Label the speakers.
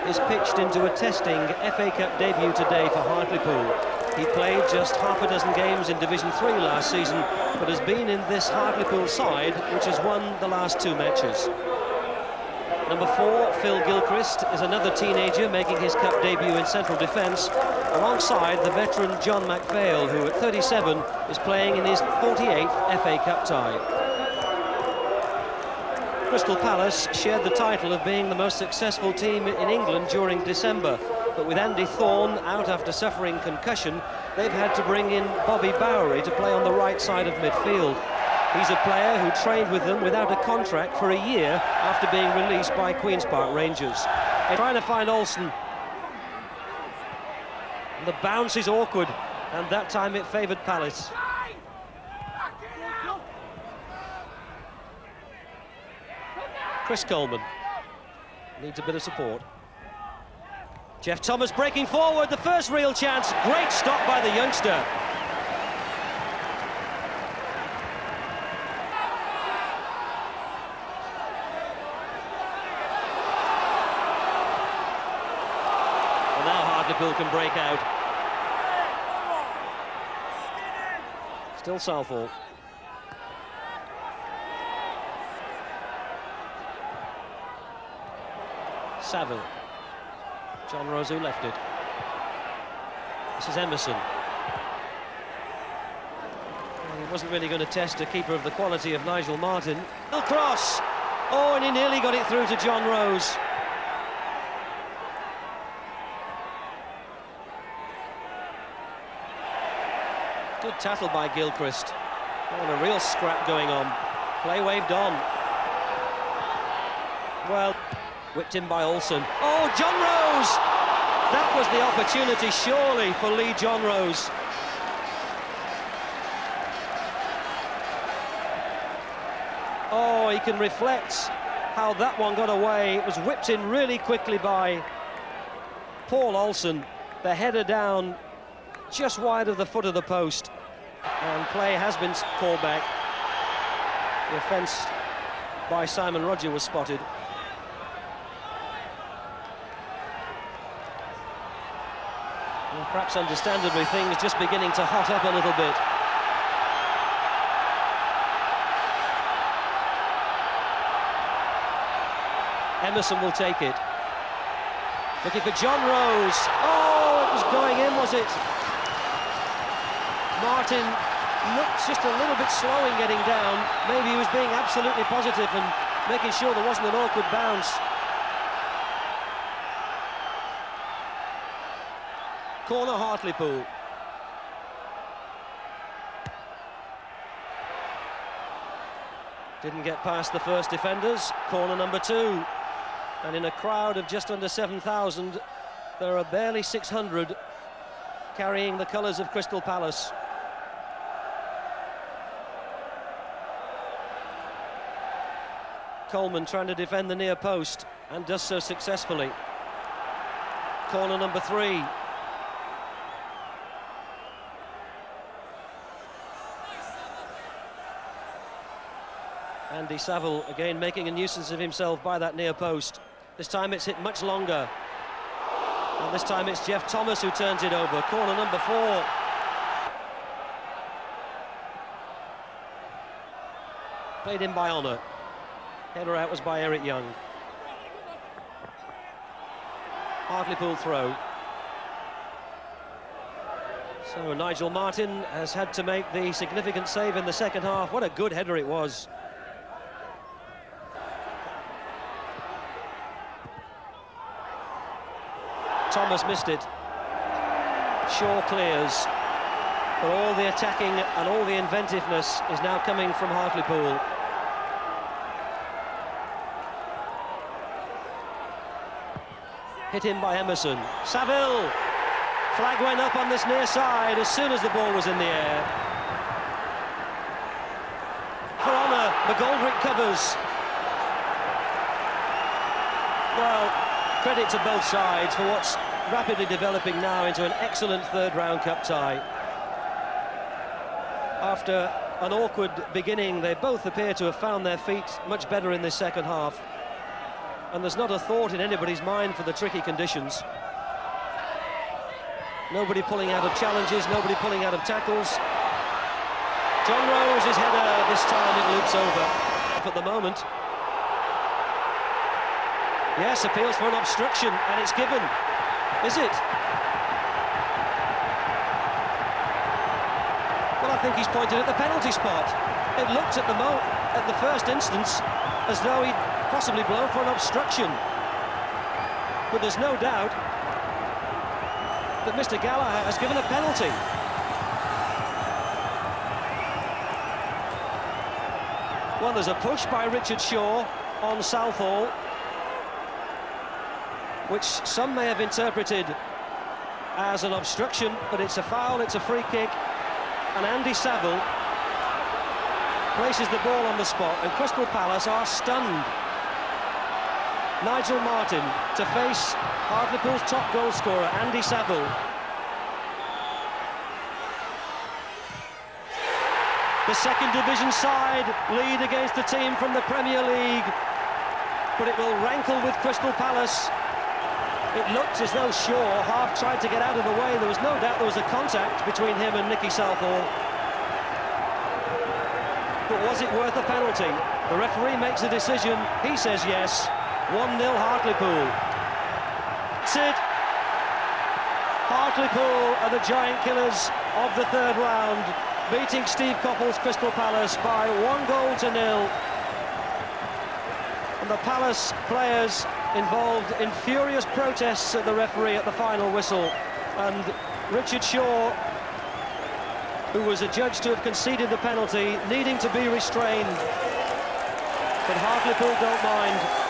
Speaker 1: Is pitched into a testing FA Cup debut today for Hartlepool. He played just half a dozen games in Division 3 last season, but has been in this Hartlepool side, which has won the last 2 matches. Number 4, Phil Gilchrist, is another teenager making his cup debut in central defence, alongside the veteran John McPhail, who at 37 is playing in his 48th FA Cup tie. Crystal Palace shared the title of being the most successful team in England during December, but with Andy Thorne out after suffering concussion, they've had to bring in Bobby Bowery to play on the right side of midfield. He's a player who trained with them without a contract for a year after being released by Queen's Park Rangers. They're trying to find Olsen. And the bounce is awkward, and that time it favoured Palace. Chris Coleman needs a bit of support. Jeff Thomas breaking forward, the first real chance. Great stop by the youngster. Well, now Hartlepool can break out. Still Southport. Saville. John Rose who left it. This is Emerson. Well, he wasn't really going to test a keeper of the quality of Nigel Martin. Cross! Oh, and he nearly got it through to John Rose. Good tackle by Gilchrist. Oh, and a real scrap going on. Play waved on. Well, whipped in by Olsen. Oh, John Rose! That was the opportunity, surely, for Lee John Rose. Oh, he can reflect how that one got away. It was whipped in really quickly by Paul Olsen. The header down just wide of the foot of the post. And play has been called back. The offence by Simon Roger was spotted. Well, perhaps understandably, things just beginning to hot up a little bit. Emerson will take it. Looking for John Rose. Oh, it was going in, was it? Martin looked just a little bit slow in getting down. Maybe he was being absolutely positive and making sure there wasn't an awkward bounce. Corner Hartlepool. Didn't get past the first defenders. Corner number 2. And in a crowd of just under 7,000, there are barely 600 carrying the colours of Crystal Palace. Coleman trying to defend the near post and does so successfully. Corner number 3. Andy Saville again making a nuisance of himself by that near post. This time it's hit much longer. And this time it's Jeff Thomas who turns it over. Corner number 4. Played in by Honour. Header out was by Eric Young. Hartlepool throw. So Nigel Martin has had to make the significant save in the second half. What a good header it was. Thomas missed it. Shaw clears. But all the attacking and all the inventiveness is now coming from Hartlepool. Hit in by Emerson. Saville! Flag went up on this near side as soon as the ball was in the air. For Honour, McGoldrick covers. Well, credit to both sides for what's rapidly developing now into an excellent third-round cup tie. After an awkward beginning, they both appear to have found their feet much better in this second half. and there's not a thought in anybody's mind for the tricky conditions. Nobody pulling out of challenges, nobody pulling out of tackles. John Rose's header, this time it loops over at the moment. Yes, appeals for an obstruction, and it's given. Is it? Well, I think he's pointed at the penalty spot. It looked at the first instance as though he'd possibly blown for an obstruction. But there's no doubt that Mr. Gallagher has given a penalty. Well, there's a push by Richard Shaw on Southall, which some may have interpreted as an obstruction, but it's a foul, it's a free kick, and Andy Saville places the ball on the spot, and Crystal Palace are stunned. Nigel Martin to face Hartlepool's top goal scorer, Andy Saville. The second division side lead against the team from the Premier League, but it will rankle with Crystal Palace. It looked as though Shaw half tried to get out of the way. There was no doubt there was a contact between him and Nicky Southall. But was it worth a penalty? The referee makes a decision. He says yes. 1-0 Hartlepool. That's it. Hartlepool are the giant killers of the third round, beating Steve Coppell's Crystal Palace by 1-0. And the Palace players involved in furious protests at the referee at the final whistle. And Richard Shaw, who was adjudged to have conceded the penalty, needing to be restrained. But Hartlepool don't mind.